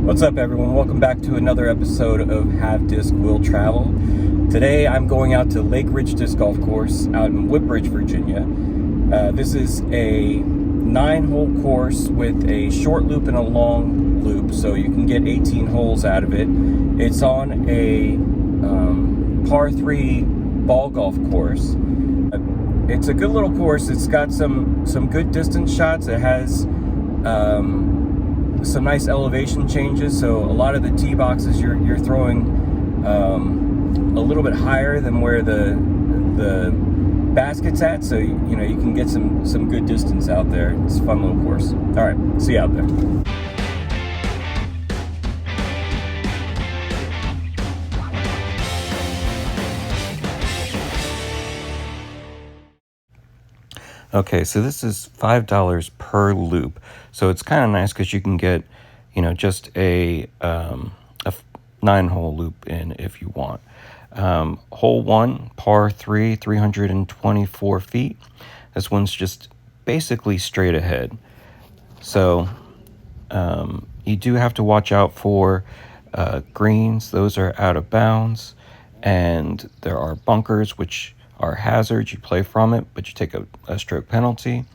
What's up, everyone? Welcome back to another episode of Have Disc Will Travel. Today I'm going out to Lake Ridge Disc Golf Course out in Woodbridge, Virginia. This is a 9-hole course with a short loop and a long loop, so you can get 18 holes out of it. It's on a par 3 ball golf course. It's a good little course. It's got some good distance shots. It has some nice elevation changes, so a lot of the tee boxes you're throwing a little bit higher than where the basket's at, so you can get some good distance out there. It's a fun little course. All right, see you out there. Okay, so this is $5 per loop. So it's kind of nice because you can get, just a 9-hole loop in if you want. Hole 1, par 3, 324 feet. This one's just basically straight ahead. So you do have to watch out for greens. Those are out of bounds. And there are bunkers, which are hazards. You play from it, but you take a stroke penalty.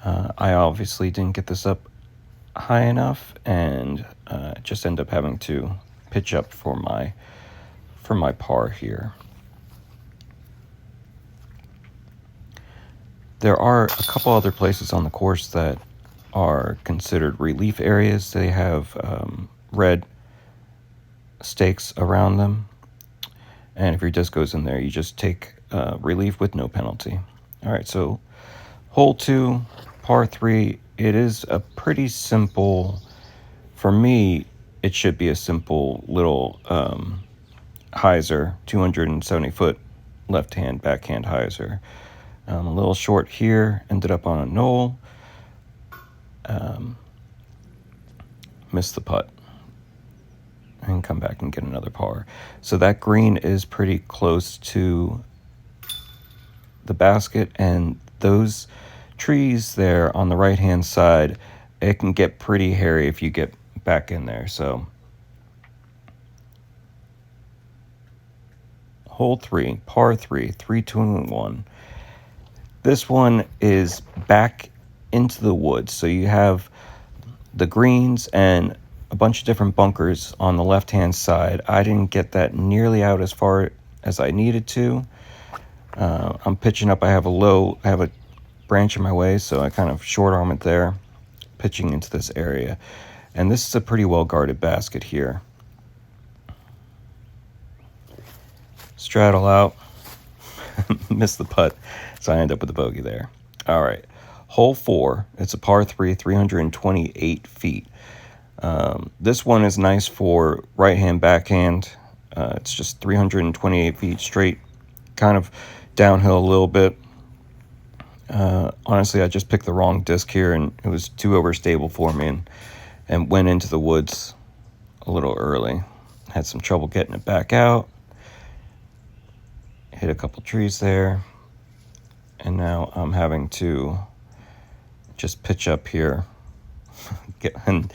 I obviously didn't get this up high enough, and just end up having to pitch up for my par here. There are a couple other places on the course that are considered relief areas. They have red stakes around them, and if your disc goes in there, you just take relief with no penalty. All right, so hole 2, par 3, it is a pretty simple, for me, it should be a simple little hyzer, 270-foot left-hand, backhand hyzer. A little short here, ended up on a knoll, missed the putt, and come back and get another par. So that green is pretty close to the basket, and those trees there on the right hand side, it can get pretty hairy if you get back in there. So hole 3, par 3, 3-2-1. This one is back into the woods, so you have the greens and a bunch of different bunkers on the left hand side. I didn't get that nearly out as far as I needed to. I'm pitching up. I have a branch in my way, so I kind of short arm it there, pitching into this area. And this is a pretty well guarded basket here. Straddle out, miss the putt, so I end up with a bogey there. All right, hole 4, it's a par 3, 328 feet. This one is nice for right hand, backhand. It's just 328 feet straight, kind of downhill a little bit. Honestly, I just picked the wrong disc here, and it was too overstable for me, and went into the woods a little early. Had some trouble getting it back out. Hit a couple trees there, and now I'm having to just pitch up here and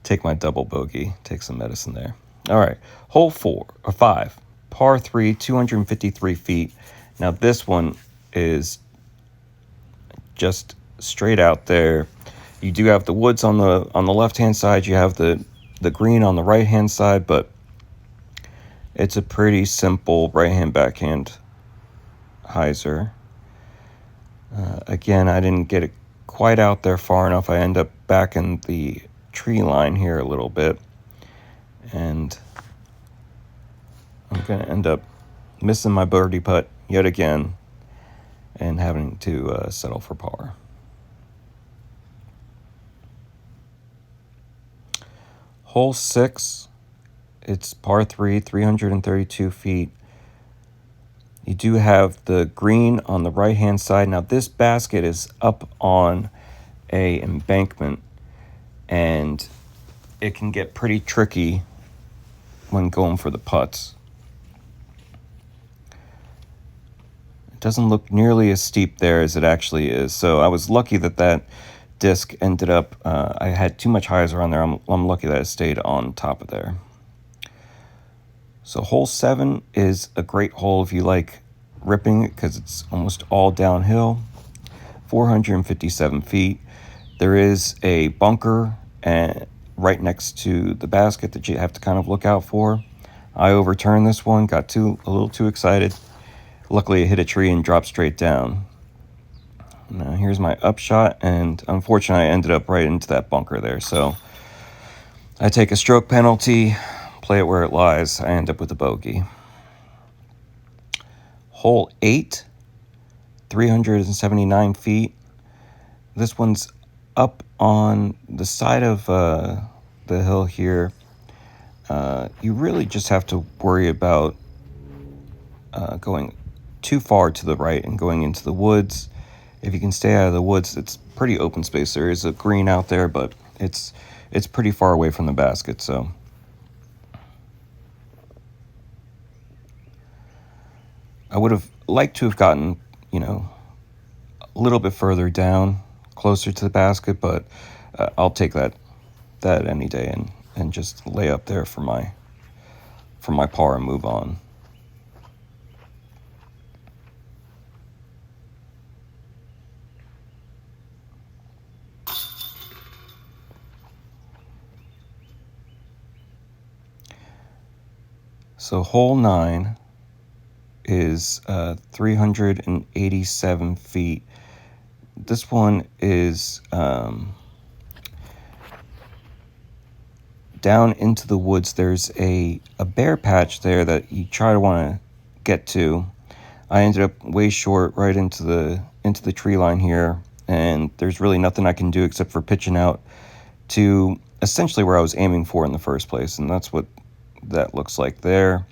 take my double bogey, take some medicine there. All right, hole 5, par 3, 253 feet. Now this one is just straight out there. You do have the woods on the left-hand side. You have the green on the right-hand side, but it's a pretty simple right-hand, backhand hyzer. Again, I didn't get it quite out there far enough. I end up back in the tree line here a little bit, and I'm going to end up missing my birdie putt yet again and having to settle for par. Hole 6, it's par 3, 332 feet. You do have the green on the right-hand side. Now, this basket is up on a embankment, and it can get pretty tricky when going for the putts. It doesn't look nearly as steep there as it actually is. So I was lucky that disc ended up, I had too much hyzer on there. I'm lucky that it stayed on top of there. So hole 7 is a great hole if you like ripping it, because it's almost all downhill. 457 feet. There is a bunker right next to the basket that you have to kind of look out for. I overturned this one, got a little too excited. Luckily, it hit a tree and dropped straight down. Now here's my upshot, and unfortunately I ended up right into that bunker there. So I take a stroke penalty, play it where it lies. I end up with a bogey. Hole 8, 379 feet. This one's up on the side of the hill here. You really just have to worry about going too far to the right and going into the woods. If you can stay out of the woods, it's pretty open space. There is a green out there, but it's pretty far away from the basket. So I would have liked to have gotten, a little bit further down, closer to the basket, but I'll take that any day and just lay up there for my par and move on. So hole 9 is 387 feet. This one is down into the woods. There's a bare patch there that you try to want to get to. I ended up way short right into the tree line here, and there's really nothing I can do except for pitching out to essentially where I was aiming for in the first place, and that's what that looks like there.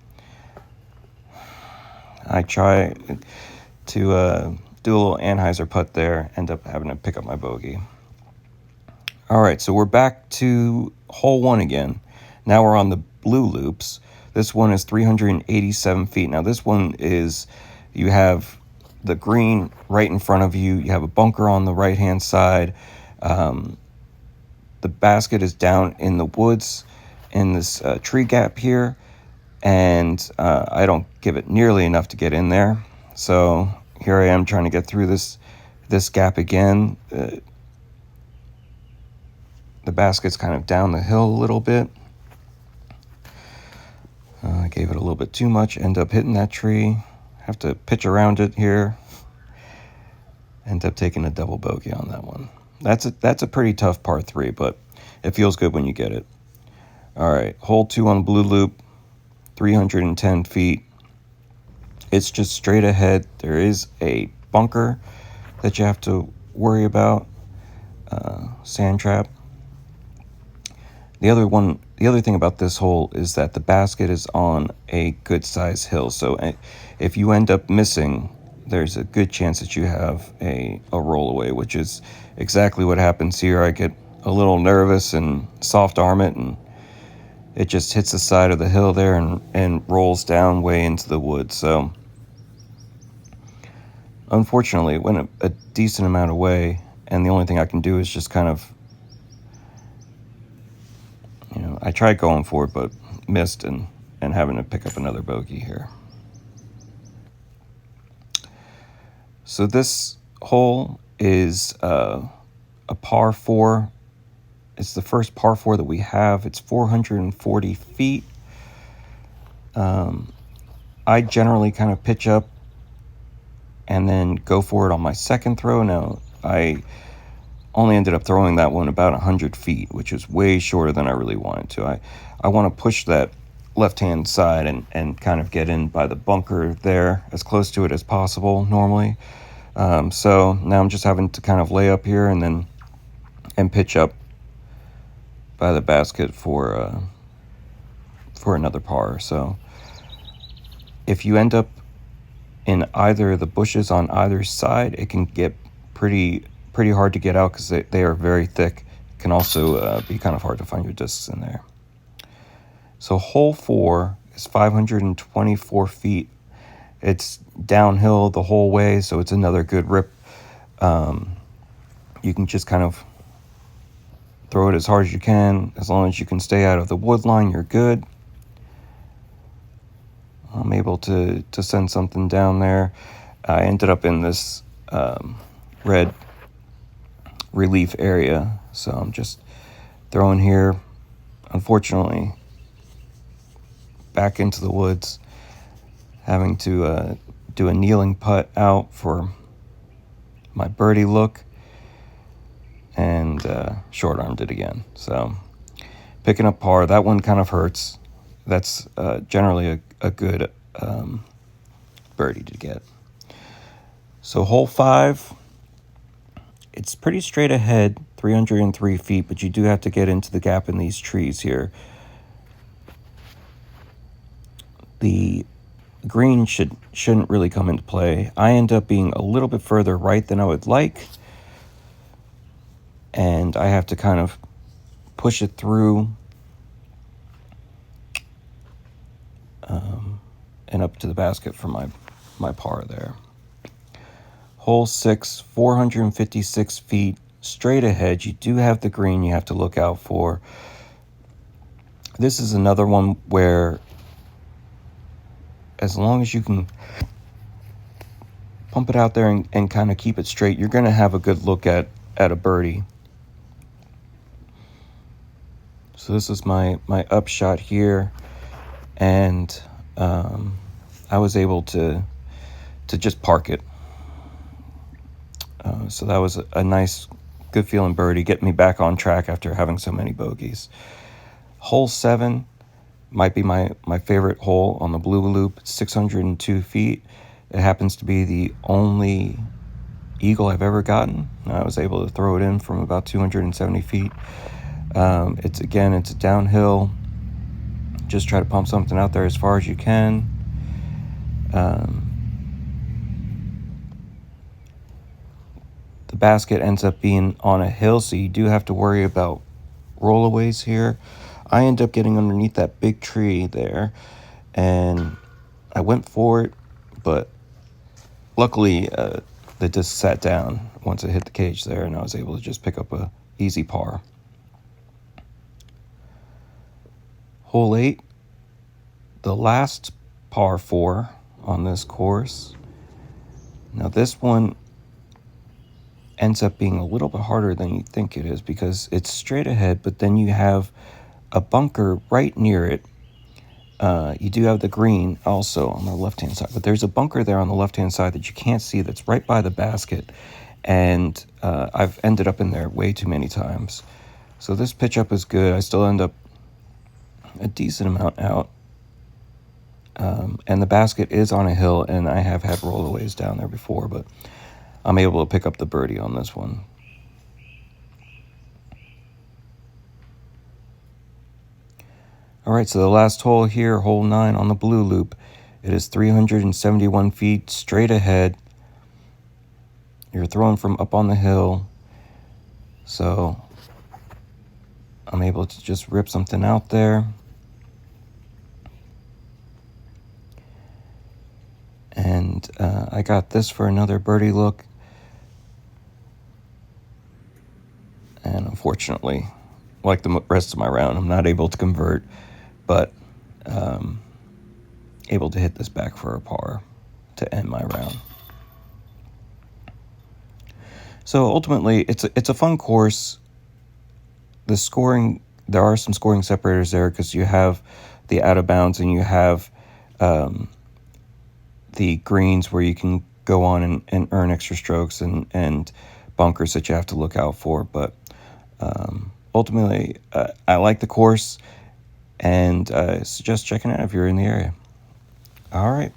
I try to do a little anhyzer putt there, end up having to pick up my bogey. All right, so we're back to hole 1 again. Now we're on the blue loops. This one is 387 feet. Now this one is, you have the green right in front of you. You have a bunker on the right-hand side. The basket is down in the woods in this tree gap here, and I don't give it nearly enough to get in there. So here I am trying to get through this gap again. The basket's kind of down the hill a little bit. I gave it a little bit too much, end up hitting that tree. Have to pitch around it here. End up taking a double bogey on that one. That's a pretty tough par 3, but it feels good when you get it. All right, hole 2 on blue loop, 310 feet. It's just straight ahead. There is a bunker that you have to worry about, sand trap. The other thing about this hole is that the basket is on a good size hill. So if you end up missing, there's a good chance that you have a rollaway, which is exactly what happens here. I get a little nervous and soft arm it, and it just hits the side of the hill there and rolls down way into the woods. So unfortunately, it went a decent amount away, and the only thing I can do is just kind of, I tried going for it, but missed and having to pick up another bogey here. So this hole is a par 4. It's the first par 4 that we have. It's 440 feet. I generally kind of pitch up and then go for it on my second throw. Now, I only ended up throwing that one about 100 feet, which is way shorter than I really wanted to. I want to push that left-hand side and kind of get in by the bunker there, as close to it as possible normally. So now I'm just having to kind of lay up here and pitch up by the basket for another par. So if you end up in either of the bushes on either side, it can get pretty hard to get out because they are very thick. It can also be kind of hard to find your discs in there. So hole 4 is 524 feet. It's downhill the whole way, so it's another good rip. You can just kind of Throw it as hard as you can. As long as you can stay out of the wood line, you're good. I'm able to send something down there. I ended up in this red relief area, so I'm just throwing here. Unfortunately, back into the woods, having to do a kneeling putt out for my birdie look, and short-armed it again. So picking up par, that one kind of hurts. That's generally a good birdie to get. So hole 5, it's pretty straight ahead, 303 feet, but you do have to get into the gap in these trees here. The green shouldn't really come into play. I end up being a little bit further right than I would like, and I have to kind of push it through and up to the basket for my par there. Hole 6, 456 feet straight ahead. You do have the green you have to look out for. This is another one where, as long as you can pump it out there and kind of keep it straight, you're going to have a good look at a birdie. So this is my upshot here, and I was able to just park it. So that was a nice, good feeling birdie, getting me back on track after having so many bogeys. Hole 7 might be my favorite hole on the blue loop. It's 602 feet. It happens to be the only eagle I've ever gotten. I was able to throw it in from about 270 feet. It's a downhill. Just try to pump something out there as far as you can. The basket ends up being on a hill, so you do have to worry about rollaways here. I end up getting underneath that big tree there, and I went for it, but luckily the disc sat down once it hit the cage there, and I was able to just pick up a easy par. Hole 8, the last par 4 on this course. Now this one ends up being a little bit harder than you think it is, because it's straight ahead, but then you have a bunker right near it. You do have the green also on the left-hand side, but there's a bunker there on the left-hand side that you can't see that's right by the basket, and I've ended up in there way too many times. So this pitch up is good. I still end up a decent amount out, and the basket is on a hill, and I have had rollaways down there before, but I'm able to pick up the birdie on this one. All right, so the last hole here, hole 9 on the blue loop. It is 371 feet straight ahead. You're throwing from up on the hill, so I'm able to just rip something out there. And I got this for another birdie look. And unfortunately, like the rest of my round, I'm not able to convert, but able to hit this back for a par to end my round. So ultimately, it's a fun course. The scoring, there are some scoring separators there, because you have the out of bounds and you have the greens where you can go on and earn extra strokes, and bunkers that you have to look out for. But ultimately, I like the course, and suggest checking it out if you're in the area. All right.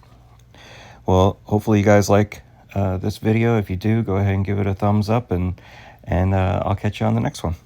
Well, hopefully you guys like this video. If you do, go ahead and give it a thumbs up, and I'll catch you on the next one.